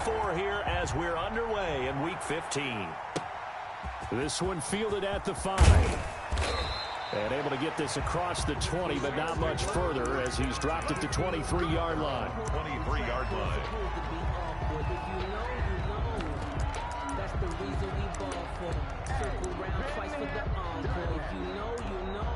24 here as we're underway in Week 15. This one fielded at the 5. And able to get this across the 20, but not much further as he's dropped at the 23-yard line. 23-yard line. That's the reason we ball for. Circle round twice for the encore. If you know, you know.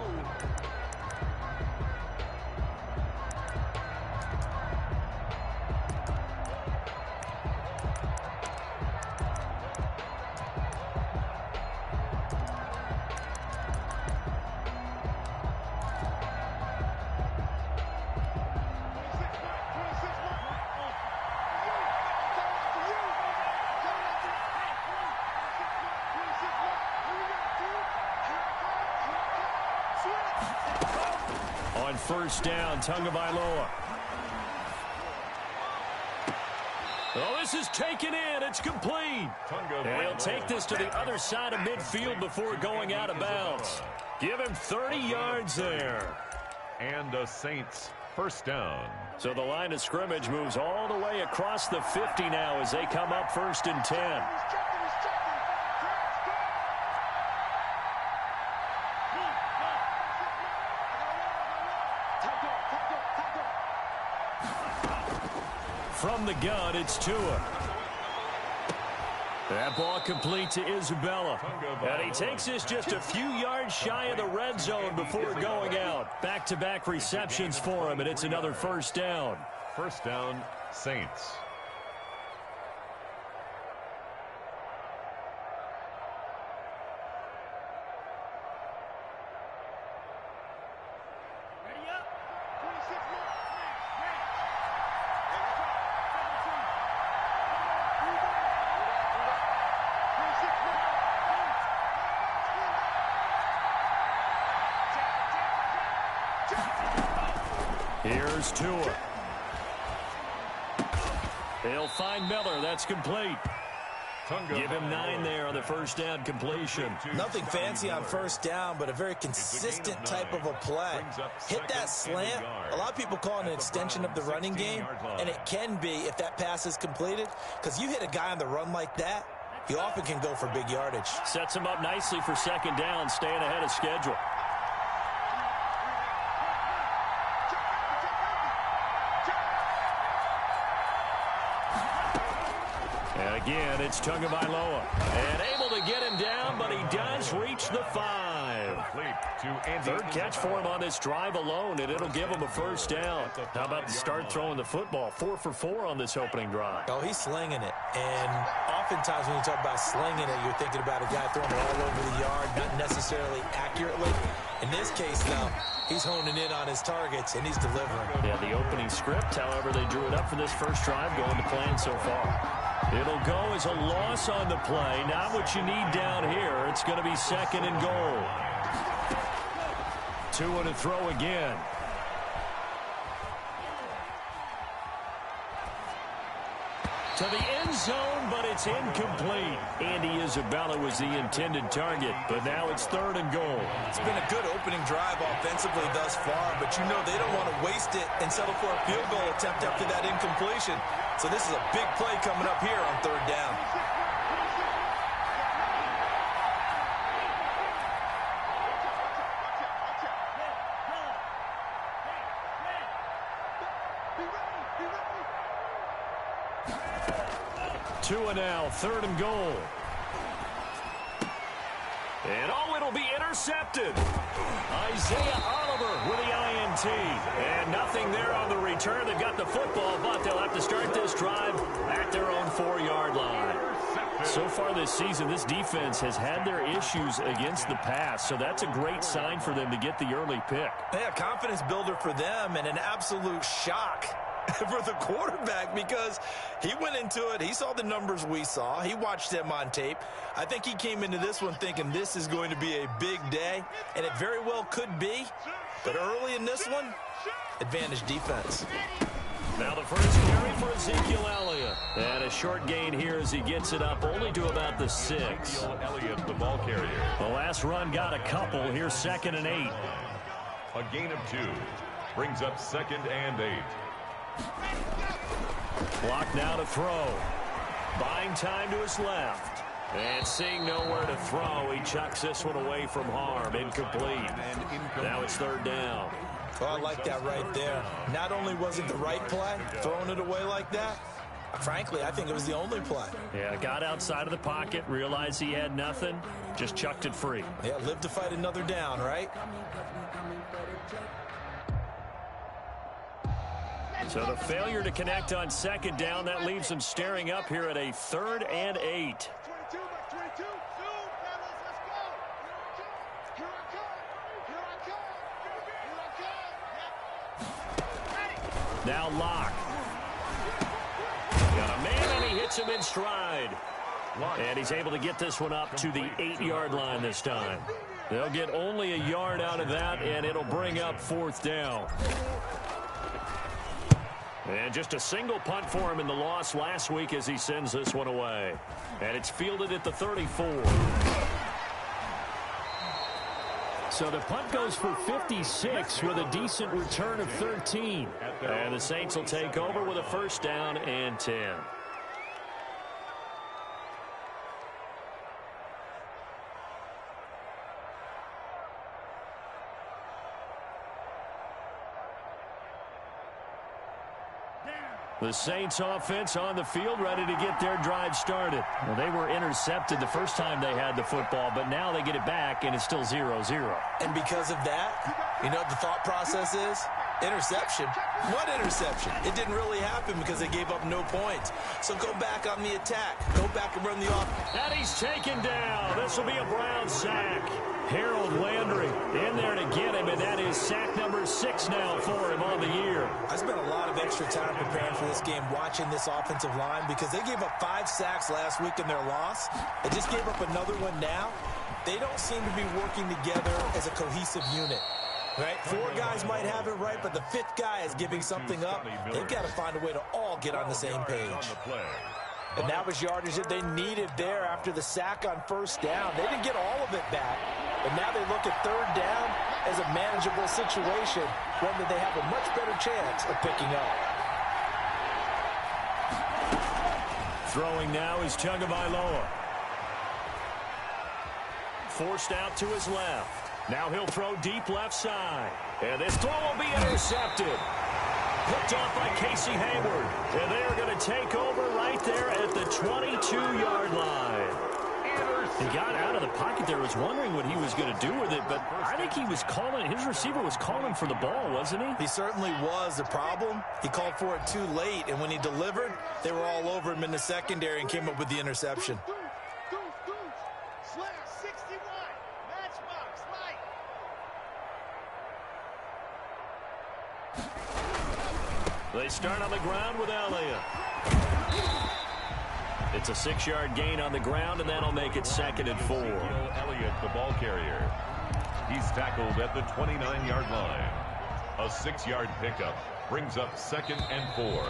On first down, Tagovailoa. Oh, this is taken in. It's complete. And he'll take this to the other side of midfield before going out of bounds. Give him 30 yards there. And the Saints first down. So the line of scrimmage moves all the way across the 50 now as they come up first and 10. From the gun, it's Tua. That ball complete to Isabella. And he takes this just a few yards shy of the red zone before going out. Back-to-back receptions for him, and it's another first down. First down, Saints. Here's Tua. They'll find Miller. That's complete. Give him 9 there on the first down completion. Nothing fancy on first down, but a very consistent type of a play. Hit that slant. A lot of people call it an extension of the running game, and it can be if that pass is completed, because you hit a guy on the run like that, he often can go for big yardage. Sets him up nicely for second down, staying ahead of schedule. Again, it's Tagovailoa. And able to get him down, but he does reach the 5. Third catch for him on this drive alone, and it'll give him a first down. How about the start throwing the football? 4 for 4 on this opening drive. Oh, he's slinging it. And oftentimes when you talk about slinging it, you're thinking about a guy throwing it all over the yard, not necessarily accurately. In this case, though, he's honing in on his targets, and he's delivering. Yeah, the opening script, however, they drew it up for this first drive, going to plan so far. It'll go as a loss on the play. Not what you need down here. It's going to be second and goal. Tua to throw again. To the end zone, but it's incomplete. Andy Isabella was the intended target, but now it's third and goal. It's been a good opening drive offensively thus far, but you know they don't want to waste it and settle for a field goal attempt after that incompletion. So this is a big play coming up here on third down. Tua now, third and goal. And oh, it'll be intercepted. Isaiah Oliver with the INT. And nothing there on the return. They've got the football, but they'll have to start this drive at their own 4-yard line. So far this season, this defense has had their issues against the pass, so that's a great sign for them to get the early pick. Yeah, confidence builder for them and an absolute shock for the quarterback because he went into it. He saw the numbers we saw. He watched them on tape. I think he came into this one thinking this is going to be a big day, and it very well could be. But early in this one, advantage defense. Now the first carry for Ezekiel Elliott. And a short gain here as he gets it up only to about the 6. Ezekiel Elliott, the ball carrier. The last run got a couple. Here's 2nd and 8. A gain of 2. Brings up 2nd and 8. Clock now to throw. Buying time to his left. And seeing nowhere to throw, he chucks this one away from harm. Incomplete. Now it's third down. Oh, I like that right there. Not only was it the right play, throwing it away like that, frankly, I think it was the only play. Yeah, got outside of the pocket, realized he had nothing, just chucked it free. Yeah, live to fight another down, right? So the failure to connect on second down, that leaves him staring up here at a 3rd and 8. Now Locke. Got a man, and he hits him in stride. And he's able to get this one up to the 8-yard line this time. They'll get only a yard out of that, and it'll bring up 4th down. And just a single punt for him in the loss last week as he sends this one away. And it's fielded at the 34. So the punt goes for 56 with a decent return of 13. And the Saints will take over with a 1st down and 10. The Saints offense on the field, ready to get their drive started. Well, they were intercepted the first time they had the football, but now they get it back, and it's still 0-0. And because of that, you know what the thought process is? Interception. What interception? It didn't really happen because they gave up no points. So go back on the attack. Go back and run the offense. And he's taken down. This will be a Brown sack. Harold Landry in there to get him, and that is sack number 6 now for him on the year. I spent a lot of extra time preparing for this game, watching this offensive line, because they gave up 5 sacks last week in their loss. They just gave up another one now. They don't seem to be working together as a cohesive unit. Right? 4 guys might have it right, but the 5th guy is giving something up. They've got to find a way to all get on the same page. And that was yardage that they needed there after the sack on 1st down. They didn't get all of it back. But now they look at 3rd down as a manageable situation, one that they have a much better chance of picking up. Throwing now is Tagovailoa. Forced out to his left. Now he'll throw deep left side. And this throw will be intercepted. Picked off by Casey Hayward. And they are going to take over right there at the 22-yard line. He got out of the pocket there, was wondering what he was going to do with it, but I think he was calling, his receiver was calling for the ball, wasn't he? He certainly was. The problem, he called for it too late, and when he delivered, they were all over him in the secondary and came up with the interception. They start on the ground with Elliott. It's a 6-yard gain on the ground, and that'll make it 2nd and 4. Elliott, the ball carrier. He's tackled at the 29-yard line. A 6-yard pickup brings up 2nd and 4.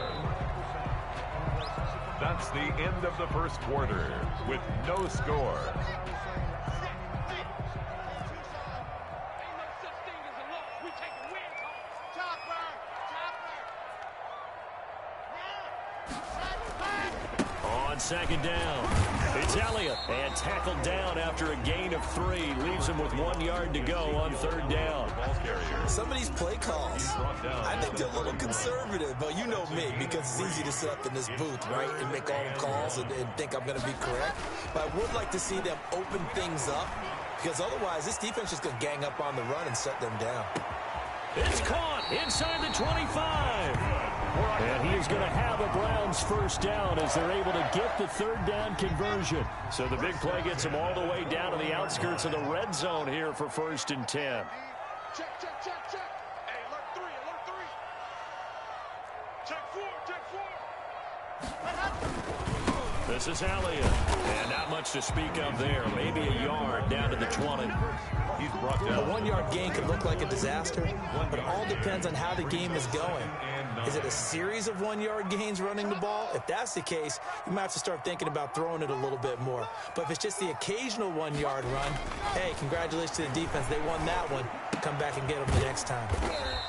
That's the end of the first quarter with no score. On 2nd down, it's Elliott, and tackled down after a gain of 3. Leaves him with 1 yard to go on 3rd down. Some of these play calls, I think they're a little conservative, but you know me, because it's easy to sit up in this booth, right, and make all the calls and think I'm going to be correct. But I would like to see them open things up, because otherwise this defense is going to gang up on the run and shut them down. It's caught inside the 25. And he is going to have a Browns 1st down as they're able to get the 3rd down conversion. So the big play gets them all the way down to the outskirts of the red zone here for 1st and 10. Check. Hey, alert 3. Check 4. This is Elliott. And not much to speak of there. Maybe a yard down to the 20. He's brought down. A 1-yard gain could look like a disaster, but it all depends on how the game is going. Is it a series of 1-yard gains running the ball? If that's the case, you might have to start thinking about throwing it a little bit more. But if it's just the occasional 1-yard run, hey, congratulations to the defense. They won that one. Come back and get them the next time.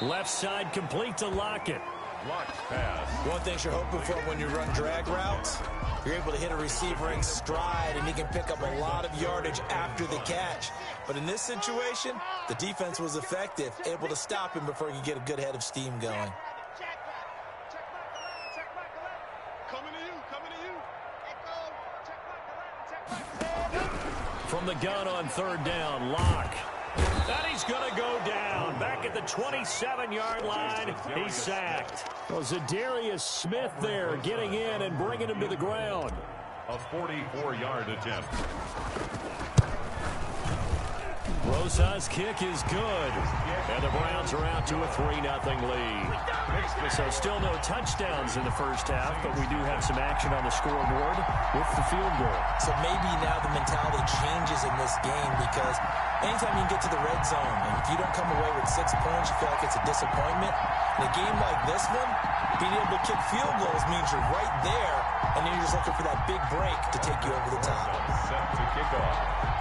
Left side complete to Lockett. Blocks pass. One thing you're hoping for when you run drag routes, you're able to hit a receiver in stride, and he can pick up a lot of yardage after the catch. But in this situation, the defense was effective, able to stop him before he could get a good head of steam going. From the gun on third down, Locke. And he's going to go down. Back at the 27-yard line, he's sacked. Well, Zadarius Smith there getting in and bringing him to the ground. A 44-yard attempt. Rosa's kick is good. And the Browns are out to a 3-0 lead. So still no touchdowns in the first half, but we do have some action on the scoreboard with the field goal. So maybe now the mentality changes in this game, because anytime you can get to the red zone, and if you don't come away with 6 points, you feel like it's a disappointment. In a game like this one, being able to kick field goals means you're right there, and then you're just looking for that big break to take you over the top. Set to kick off.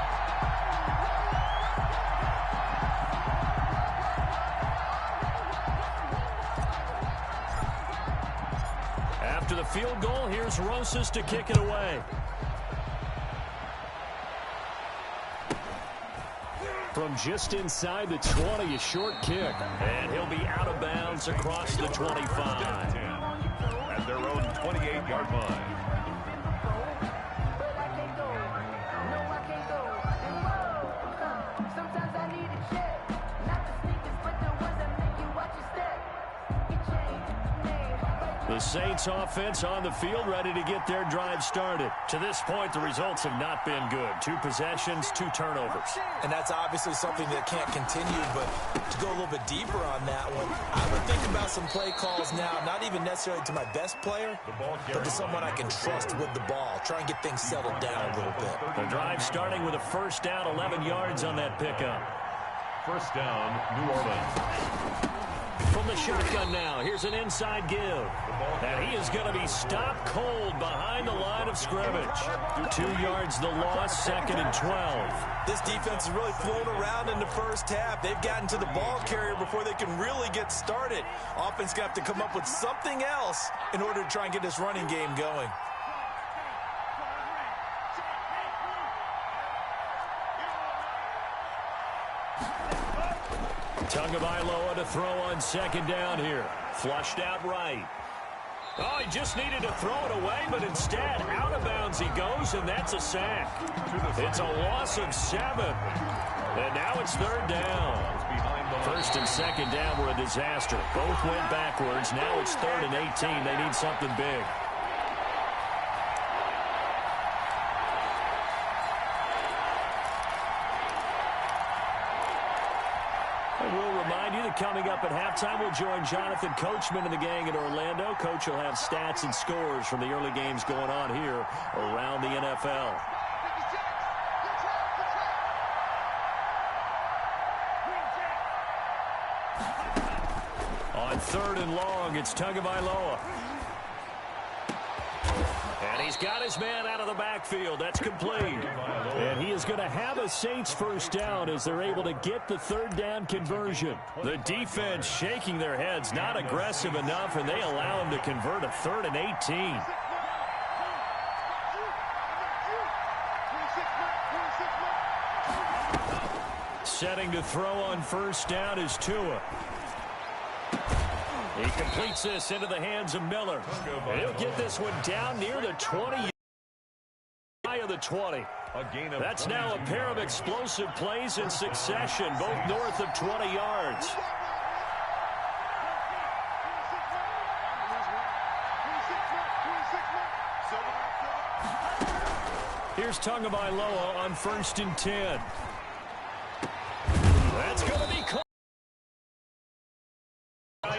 After the field goal, here's Rosas to kick it away. From just inside the 20, a short kick. And he'll be out of bounds across the 25. At their own 28-yard line. The Saints offense on the field, ready to get their drive started. To this point, the results have not been good. 2 possessions, 2 turnovers. And that's obviously something that can't continue, but to go a little bit deeper on that one, I would think about some play calls now, not even necessarily to my best player, but to someone I can trust with the ball. Try and get things settled down a little bit. The drive starting with a first down, 11 yards on that pickup. First down, New Orleans. From the shotgun now, here's an inside give. And he is going to be stopped cold behind the line of scrimmage. 2 yards the loss, 2nd and 12. This defense has really flown around in the first half. They've gotten to the ball carrier before they can really get started. Offense got to come up with something else in order to try and get this running game going. Tagovailoa to throw on 2nd down here. Flushed out right. Oh, he just needed to throw it away, but instead, out of bounds he goes, and that's a sack. It's a loss of 7. And now it's 3rd down. 1st and 2nd down were a disaster. Both went backwards. Now it's 3rd and 18. They need something big. We'll remind you that coming up at halftime, we'll join Jonathan Coachman and the gang in Orlando. Coach will have stats and scores from the early games going on here around the NFL. On 3rd and long, it's Tagovailoa. And he's got his man out of the backfield. That's complete. And he is going to have a Saints first down as they're able to get the 3rd down conversion. The defense shaking their heads, not aggressive enough, and they allow him to convert a 3rd and 18. Setting to throw on first down is Tua. He completes this into the hands of Miller. He'll get this one down near the 20. Of the 20. That's now a pair of explosive plays in succession, both north of 20 yards. Here's Tagovailoa on 1st and 10. That's going to be caught.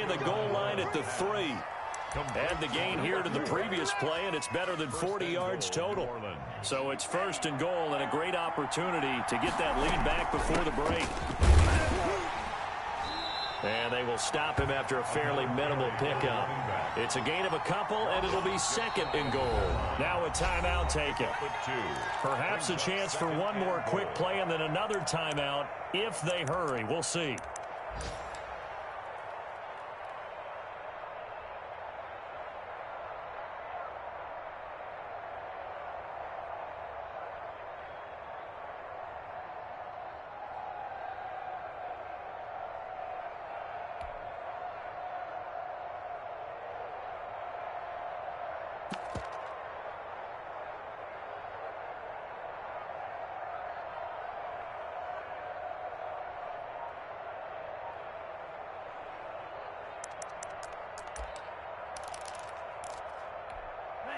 The goal line at the 3. Add the gain here to the previous play, and it's better than 40 yards total. So it's 1st and goal, and a great opportunity to get that lead back before the break. And they will stop him after a fairly minimal pickup. It's a gain of a couple, and it'll be 2nd and goal. Now a timeout taken. Perhaps a chance for one more quick play and then another timeout if they hurry. We'll see.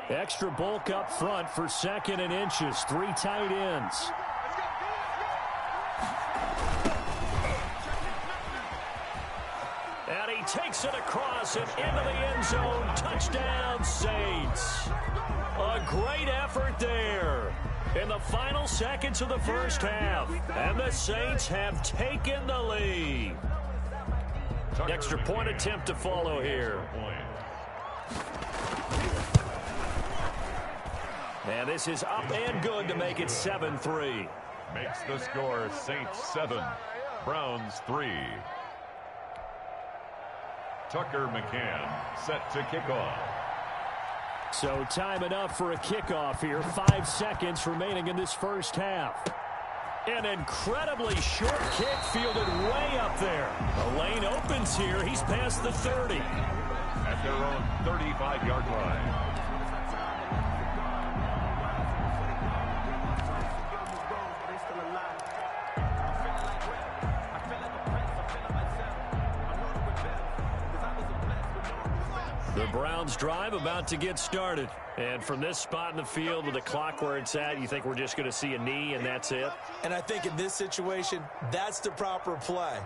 Extra bulk up front for 2nd and inches. 3 tight ends. And he takes it across and into the end zone. Touchdown, Saints. A great effort there in the final seconds of the first half. And the Saints have taken the lead. Extra point attempt to follow here. And this is up and good to make it 7-3. Makes the score Saints 7, Browns 3. Tucker McCann set to kick off. So time enough for a kickoff here. 5 seconds remaining in this first half. An incredibly short kick fielded way up there. The lane opens here. He's past the 30. At their own 35-yard line. The Browns drive about to get started. And from this spot in the field with the clock where it's at, you think we're just going to see a knee and that's it? And I think in this situation, that's the proper play.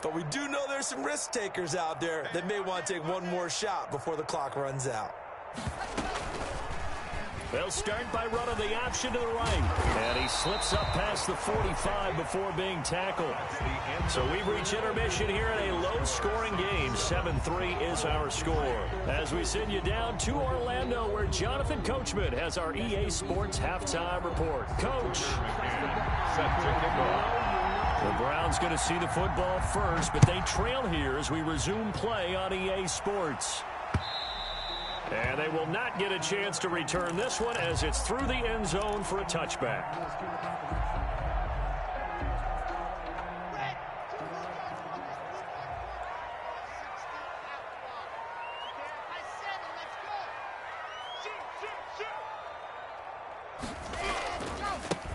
But we do know there's some risk takers out there that may want to take one more shot before the clock runs out. They'll start by running the option to the right. And he slips up past the 45 before being tackled. So we reach intermission here in a low-scoring game. 7-3 is our score. As we send you down to Orlando, where Jonathan Coachman has our EA Sports halftime report. Coach. Set to kick off. The Browns going to see the football first, but they trail here as we resume play on EA Sports. And they will not get a chance to return this one as it's through the end zone for a touchback.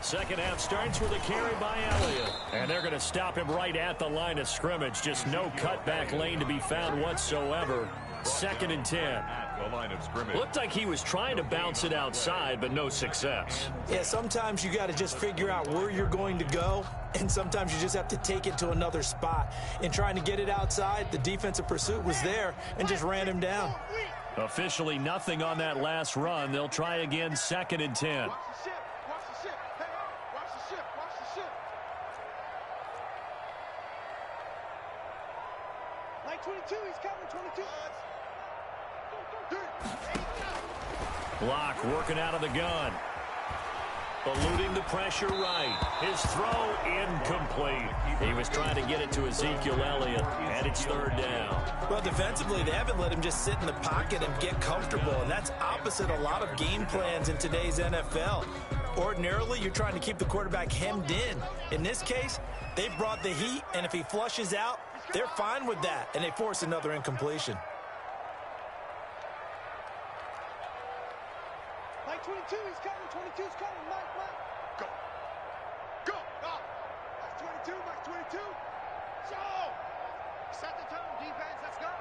Second half starts with a carry by Elliott. And they're going to stop him right at the line of scrimmage. Just no cutback lane to be found whatsoever. 2nd and 10. The line of scrimmage. Looked like he was trying to bounce it outside, but no success. Yeah, sometimes you got to just figure out where you're going to go, and sometimes you just have to take it to another spot. In trying to get it outside, the defensive pursuit was there and just ran him down. Officially nothing on that last run. They'll try again 2nd and 10. Watch the ship. Watch the ship. Hey, watch the ship. Watch the ship. Like 22, he's covering 22. Block working out of the gun. Eluding the pressure right. His throw incomplete. He was trying to get it to Ezekiel Elliott, and it's 3rd down. Well, defensively, they haven't let him just sit in the pocket and get comfortable, and that's opposite a lot of game plans in today's NFL. Ordinarily, you're trying to keep the quarterback hemmed in. In this case, they brought the heat, and if he flushes out, they're fine with that, and they force another incompletion. Like 22, he's covering 22's coming. Mike. Go. Go. Go. That's 22. That's 22. So. Set the tone, defense. Let's go.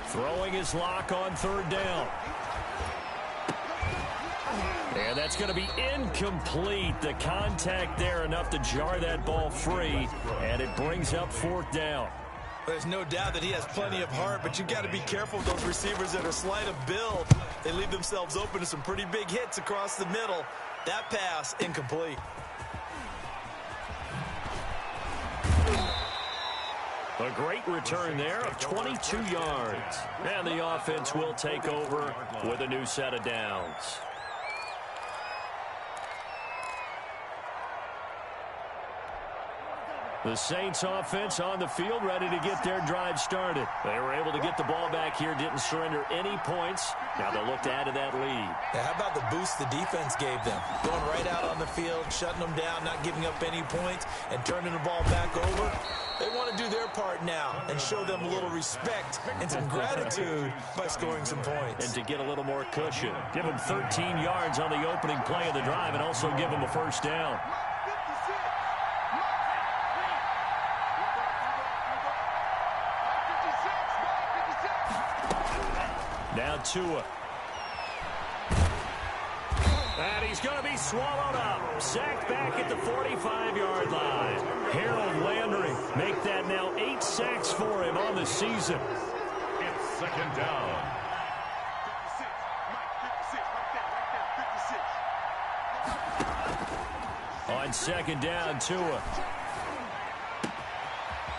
Throwing his lock on 3rd down. And that's going to be incomplete. The contact there enough to jar that ball free, and it brings up 4th down. There's no doubt that he has plenty of heart, but you've got to be careful of those receivers that are slight of build. They leave themselves open to some pretty big hits across the middle. That pass, incomplete. A great return there of 22 yards. And the offense will take over with a new set of downs. The Saints offense on the field ready to get their drive started. They were able to get the ball back here, didn't surrender any points. Now they'll look to add to that lead. Yeah, how about the boost the defense gave them? Going right out on the field, shutting them down, not giving up any points, and turning the ball back over. They want to do their part now and show them a little respect and some gratitude by scoring some points. And to get a little more cushion. Give them 13 yards on the opening play of the drive and also give them a 1st down. Now Tua. And he's going to be swallowed up. Sacked back at the 45-yard line. Harold Landry make that now 8 sacks for him on the season. It's second down. 56. On second down, Tua.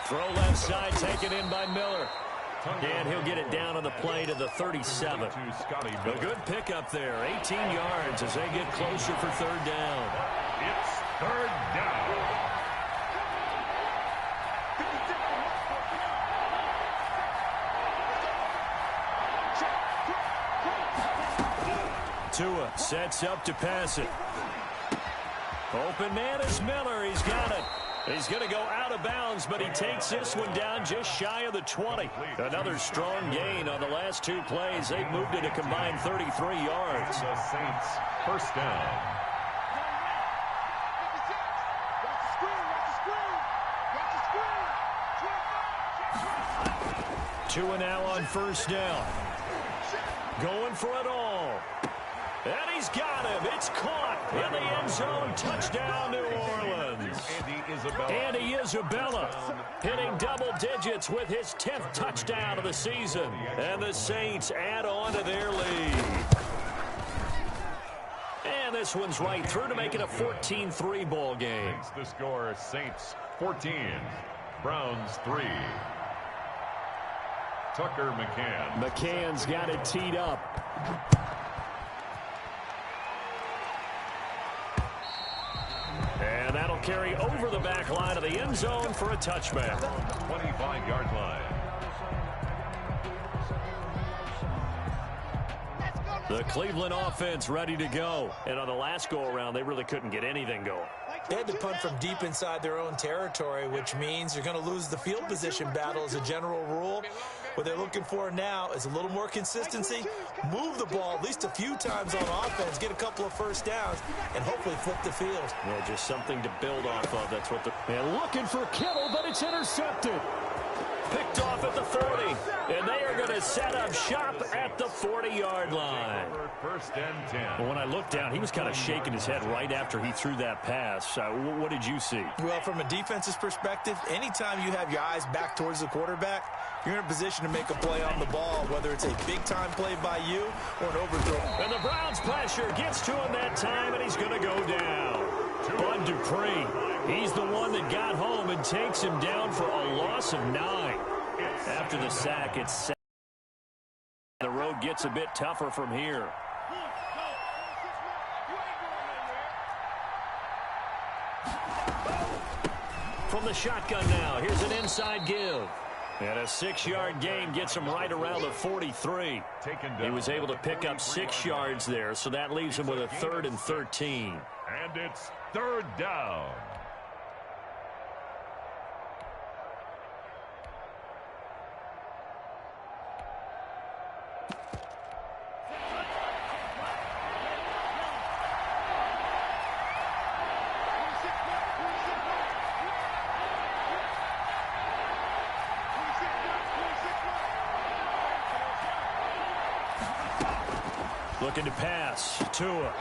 Throw left side, taken in by Miller. And he'll get it down on the play to the 37. A good pickup there. 18 yards as they get closer for third down. It's third down. Tua sets up to pass it. Open man is Miller. He's got it. He's going to go out of bounds, but he takes this one down just shy of the 20. Another strong gain on the last 2 plays. They've moved it a combined 33 yards. The Saints, first down. Tua now on first down. Going for it all. And he's got him. It's caught in the end zone. Touchdown, New Orleans. Andy Isabella hitting double digits with his 10th touchdown of the season. And the Saints add on to their lead. And this one's right through to make it a 14-3 ball game. The score, Saints 14, Browns 3. Tucker McCann. McCann's got it teed up. And that'll carry over the back line of the end zone for a touchback. 25-yard line. The Cleveland offense ready to go. And on the last go-around, they really couldn't get anything going. They had to punt from deep inside their own territory, which means you're going to lose the field position battle as a general rule. What they're looking for now is a little more consistency, move the ball at least a few times on offense, get a couple of first downs, and hopefully flip the field. Yeah, just something to build off of. That's what they're looking for Kittle, but it's intercepted. Picked off at the 40, and they are going to set up shop at the 40-yard line. First and 10. Well, when I looked down, he was kind of shaking his head right after he threw that pass. What did you see? Well, from a defense's perspective, anytime you have your eyes back towards the quarterback, you're in a position to make a play on the ball, whether it's a big-time play by you or an overthrow. And the Browns' pressure gets to him that time, and he's going to go down. Bud Dupree, he's the one that got home and takes him down for a loss of 9. After the sack, it's 7. The road gets a bit tougher from here. From the shotgun now, here's an inside give. And a 6-yard gain gets him right around the 43. He was able to pick up 6 yards there, so that leaves him with a 3rd and 13. And it's third down. Looking to pass. Tua.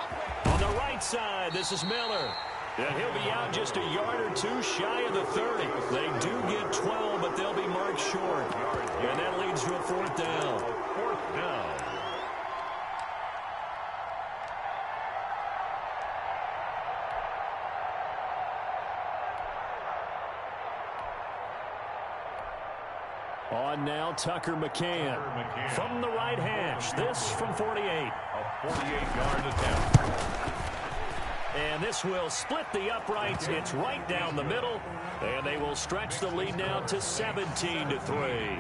On the right side, this is Miller. And he'll be out just a yard or 2 shy of the 30. They do get 12, but they'll be marked short. And that leads to a 4th down. Fourth down. On now, Tucker McCann. From the right hash. This from 48. A 48-yard attempt. And this will split the uprights. It's right down the middle. And they will stretch the lead now to 17-3.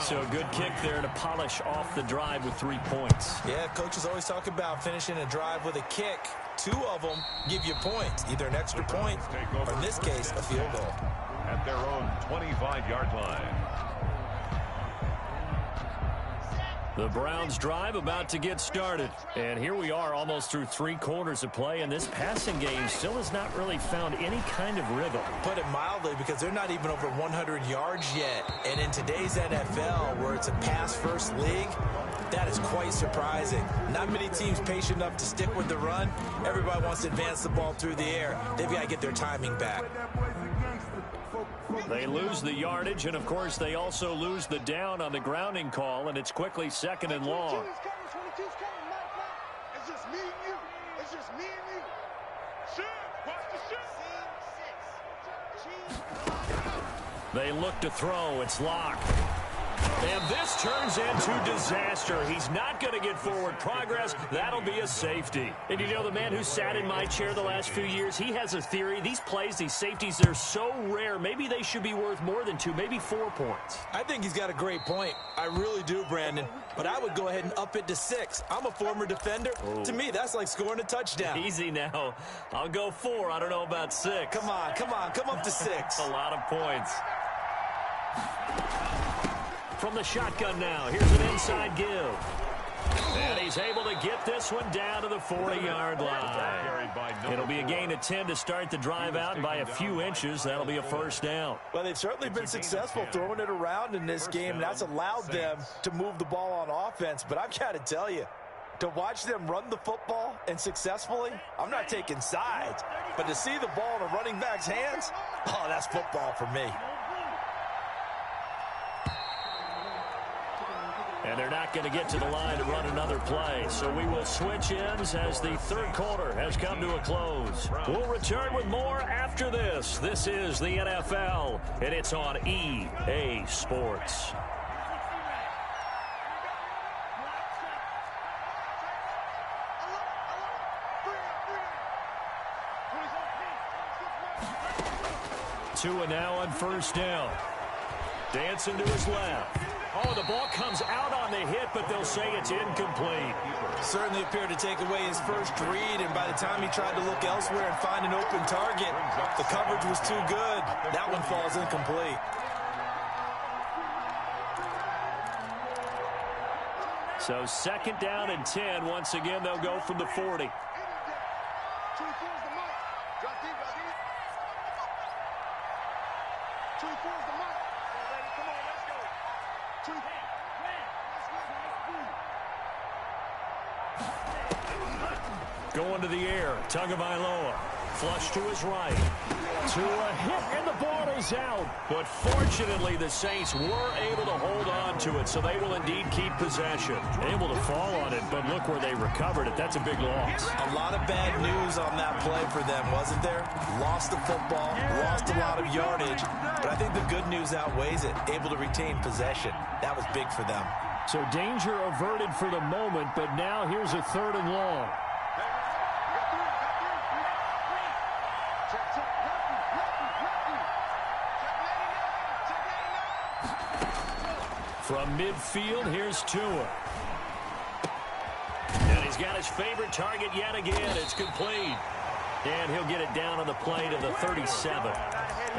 So a good kick there to polish off the drive with 3 points. Yeah, coaches always talk about finishing a drive with a kick. 2 of them give you points, either an extra point or, in this case, a field goal. At their own 25-yard line. The Browns drive about to get started. And here we are almost through 3 quarters of play, and this passing game still has not really found any kind of rhythm. Put it mildly, because they're not even over 100 yards yet. And in today's NFL, where it's a pass-first league, That is quite surprising. Not many teams patient enough to stick with the run. Everybody wants to advance the ball through the air. They've got to get their timing back. They lose the yardage, and, of course, they also lose the down on the grounding call, and it's quickly 2nd and long. 22's coming, Mike. It's just me and you. It's just me and you. Shoot! Watch the shoot! They look to throw. It's locked. And this turns into disaster. He's not going to get forward progress. That'll be a safety. And you know, the man who sat in my chair the last few years, he has a theory. These plays, these safeties, they're so rare. Maybe they should be worth more than 2, maybe 4 points. I think he's got a great point. I really do, Brandon. But I would go ahead and up it to 6. I'm a former defender. Oh. To me, that's like scoring a touchdown. Easy now. I'll go 4. I don't know about 6. Come on. Come up to 6. A lot of points. From the shotgun now, here's an inside give. And he's able to get this one down to the 40-yard line. It'll be a gain of 10 to start the drive out, and by a few inches, that'll be a first down. Well, they've certainly been successful throwing it around in this game, and that's allowed them to move the ball on offense. But I've got to tell you, to watch them run the football and successfully, I'm not taking sides, but to see the ball in a running back's hands, oh, that's football for me. And they're not going to get to the line to run another play. So we will switch ends as the third quarter has come to a close. We'll return with more after this. This is the NFL, and it's on EA Sports. Tua now on first down. Dancing to his left. Oh, the ball comes out on the hit, but they'll say it's incomplete. Certainly appeared to take away his first read, and by the time he tried to look elsewhere and find an open target, the coverage was too good. That one falls incomplete. So 2nd down and 10. Once again, they'll go from the 40. Going to the air, Tagovailoa, flush to his right. To a hit, and the ball is out. But fortunately, the Saints were able to hold on to it, so they will indeed keep possession. Able to fall on it, but look where they recovered it. That's a big loss. A lot of bad news on that play for them, wasn't there? Lost the football, lost a lot of yardage, but I think the good news outweighs it. Able to retain possession. That was big for them. So danger averted for the moment, but now here's a 3rd and long. From midfield, here's Tua. And he's got his favorite target yet again. It's complete. And he'll get it down on the play to the 37.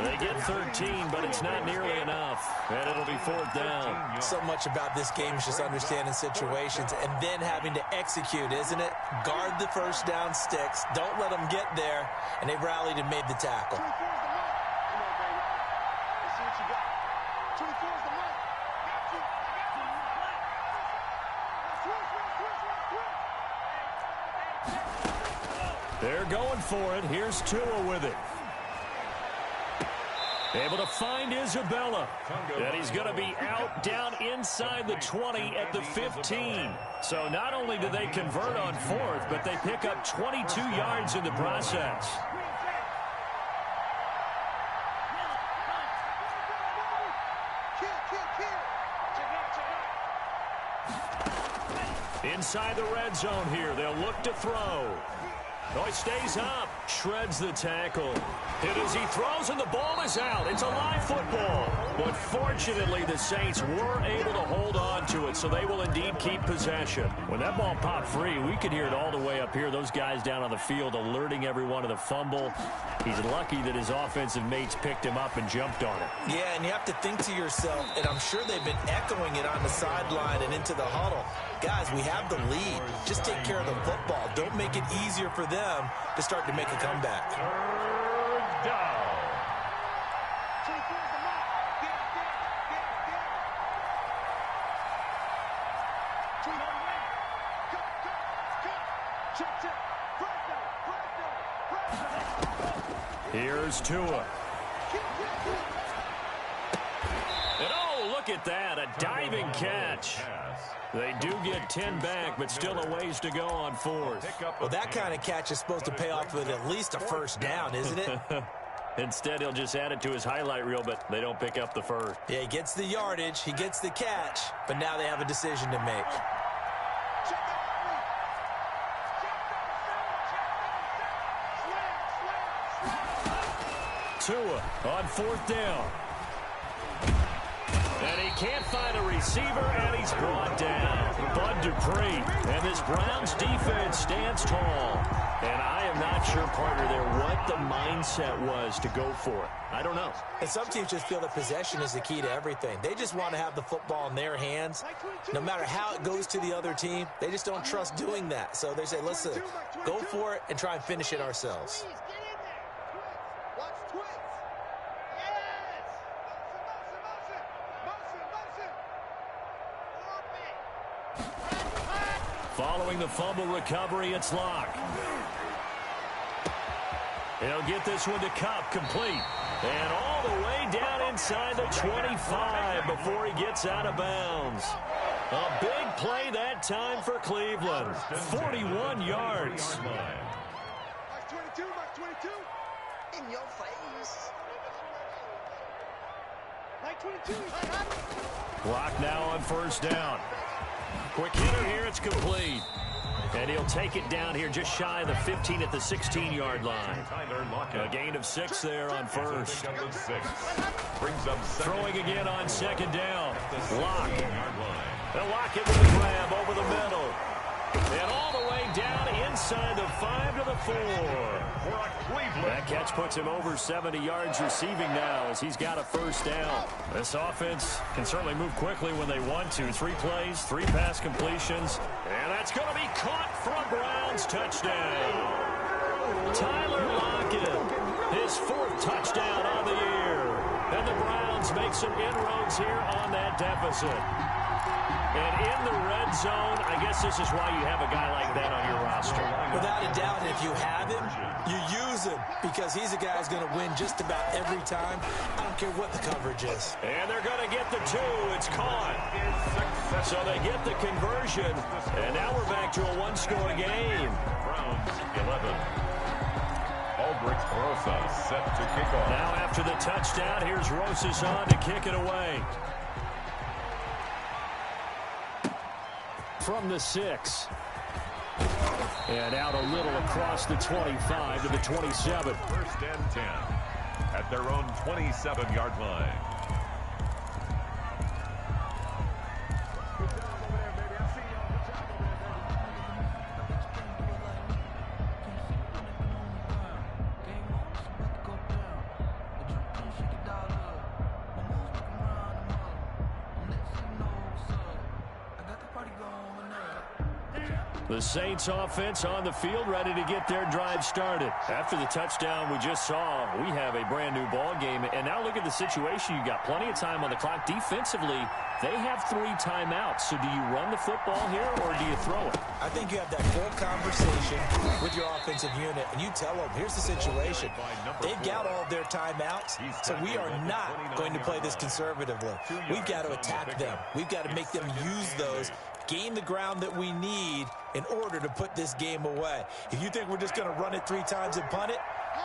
They get 13, but it's not nearly enough. And it'll be 4th down. So much about this game is just understanding situations and then having to execute, isn't it? Guard the first down sticks. Don't let them get there. And they rallied and made the tackle. They're going for it. Here's Tua with it. Able to find Isabella. And he's going to be out down inside the 20 at the 15. So not only do they convert on 4th, but they pick up 22 yards in the process. Inside the red zone here. They'll look to throw. Oh, he stays up. Shreds the tackle. Hit as he throws, and the ball is out. It's a live football. But fortunately, the Saints were able to hold on to it, so they will indeed keep possession. When that ball popped free, we could hear it all the way up here. Those guys down on the field alerting everyone of the fumble. He's lucky that his offensive mates picked him up and jumped on it. Yeah, and you have to think to yourself, and I'm sure they've been echoing it on the sideline and into the huddle. Guys, we have the lead. Just take care of the football. Don't make it easier for them to start to make a comeback. 3rd down. Here's Tua. And oh, look at that, a diving catch. They do get 10 back, but still a ways to go on fourth. Well, that kind of catch is supposed to pay off with at least a first down, isn't it? Instead, he'll just add it to his highlight reel, but they don't pick up the first. Yeah, he gets the yardage, he gets the catch, but now they have a decision to make. Tua on fourth down. And he can't find a receiver, and he's brought down. Bud Dupree. And this Browns defense stands tall. And I am not sure, partner, there what the mindset was to go for it. I don't know. And some teams just feel that possession is the key to everything. They just want to have the football in their hands. No matter how it goes to the other team, they just don't trust doing that. So they say, listen, go for it and try and finish it ourselves. Following the fumble recovery, it's Locke. He'll get this one to Cup, complete. And all the way down inside the 25 before he gets out of bounds. A big play that time for Cleveland. 41 yards. Max 22, Max 22. In your face. Max 22. Clock now on first down. Quick hitter here, it's complete. And he'll take it down here just shy of the 15 at the 16-yard line. A gain of 6 there on first. Throwing again on second down. Lock. They'll lock it with a grab over the middle. And all the way down inside the 5 to the 4. That catch puts him over 70 yards receiving now as he's got a first down. This offense can certainly move quickly when they want to. 3 plays, 3 pass completions. And that's going to be caught for a Browns touchdown. Tyler Lockett, his 4th touchdown on the year. And the Browns make some inroads here on that deficit. And in the red zone, I guess this is why you have a guy like that on your roster. Without a doubt, if you have him, you use him because he's a guy who's going to win just about every time. I don't care what the coverage is. And they're going to get the 2. It's caught. So they get the conversion. And now we're back to a 1-score game. Browns 11. Aldrich Rosas set to kick off. Now after the touchdown, here's Rosas on to kick it away. From the 6. And out a little across the 25 to the 27. First and 10 at their own 27-yard line. The Saints offense on the field ready to get their drive started. After the touchdown we just saw, we have a brand new ball game. And now look at the situation. You got plenty of time on the clock. Defensively, they have 3 timeouts. So do you run the football here or do you throw it? I think you have that full conversation with your offensive unit, and you tell them, here's the situation. They've got all of their timeouts, so we are not going to play this conservatively. We've got to attack them. We've got to make them use those, gain the ground that we need in order to put this game away. If you think we're just going to run it 3 times and punt it,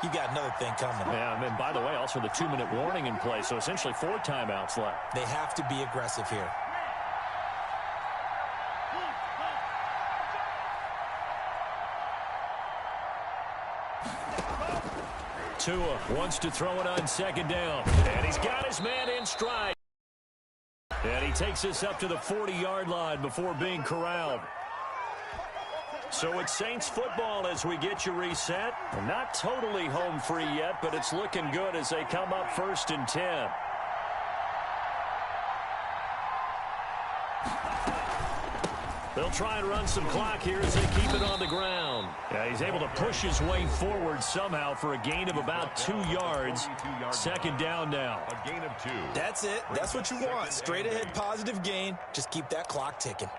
you got another thing coming. Yeah, and by the way, also the 2-minute warning in play, so essentially 4 timeouts left. They have to be aggressive here. Tua wants to throw it on second down, and he's got his man in stride. And he takes us up to the 40-yard line before being corralled. So it's Saints football as we get you reset. Not totally home free yet, but it's looking good as they come up 1st and 10. They'll try and run some clock here as they keep it on the ground. Yeah, he's able to push his way forward somehow for a gain of about 2 yards. Second down now. A gain of 2. That's it. That's what you want. Straight ahead positive gain. Just keep that clock ticking.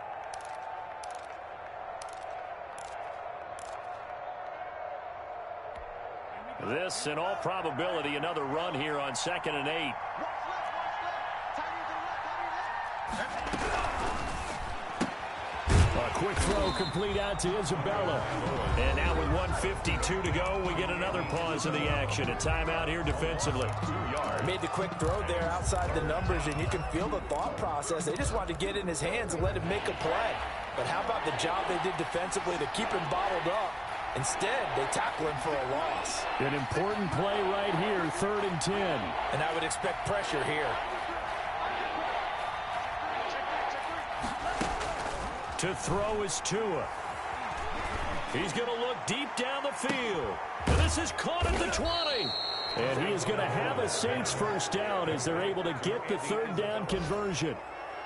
This, in all probability, another run here on 2nd and 8. A quick throw complete out to Isabella. And now with 1:52 to go, we get another pause in the action. A timeout here defensively. Made the quick throw there outside the numbers, and you can feel the thought process. They just wanted to get in his hands and let him make a play. But how about the job they did defensively to keep him bottled up? Instead, they tackle him for a loss. An important play right here, 3rd and 10. And I would expect pressure here. To throw is Tua. He's going to look deep down the field. And this is caught at the 20. And he is going to have a Saints first down as they're able to get the 3rd down conversion.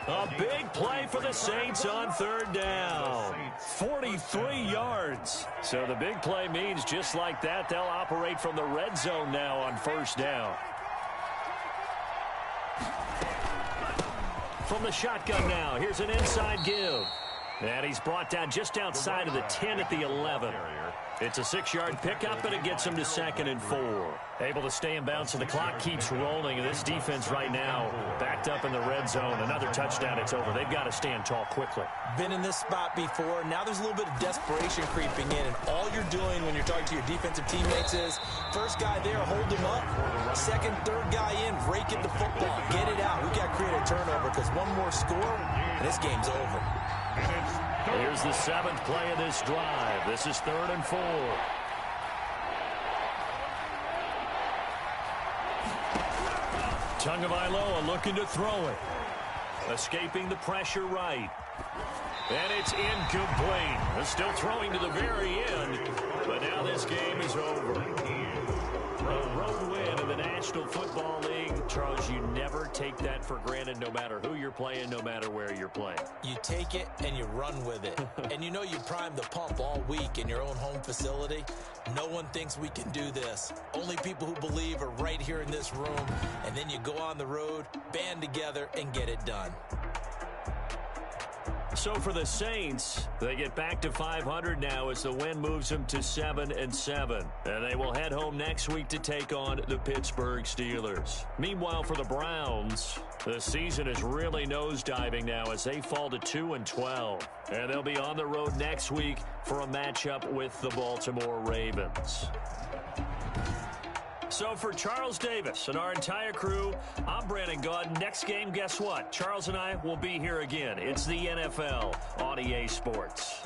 A big play for the Saints on 3rd down. 43 yards. So the big play means just like that, they'll operate from the red zone now on 1st down. From the shotgun now, here's an inside give. And he's brought down just outside of the 10 at the 11. It's a 6-yard pickup, and it gets him to 2nd and 4. Able to stay in bounds, and the clock keeps rolling. And this defense right now backed up in the red zone. Another touchdown, it's over. They've got to stand tall quickly. Been in this spot before. Now there's a little bit of desperation creeping in. And all you're doing when you're talking to your defensive teammates is, first guy there, hold him up. Second, third guy in, rake at the football. Get it out. We got to create a turnover because one more score, and this game's over. Here's the 7th play of this drive. This is 3rd and 4. Tagovailoa looking to throw it. Escaping the pressure right. And it's incomplete. They're still throwing to the very end. But now this game is over. A road win in the National Football League. Charles, you never take that for granted no matter who you're playing, no matter where you're playing. You take it and you run with it. And you know you primed the pump all week in your own home facility. No one thinks we can do this. Only people who believe are right here in this room. And then you go on the road, band together, and get it done. So for the Saints, they get back to 500 now as the win moves them to 7-7. And they will head home next week to take on the Pittsburgh Steelers. Meanwhile, for the Browns, the season is really nosediving now as they fall to 2-12. And they'll be on the road next week for a matchup with the Baltimore Ravens. So for Charles Davis and our entire crew, I'm Brandon Gaudin. Next game, guess what? Charles and I will be here again. It's the NFL on EA Sports.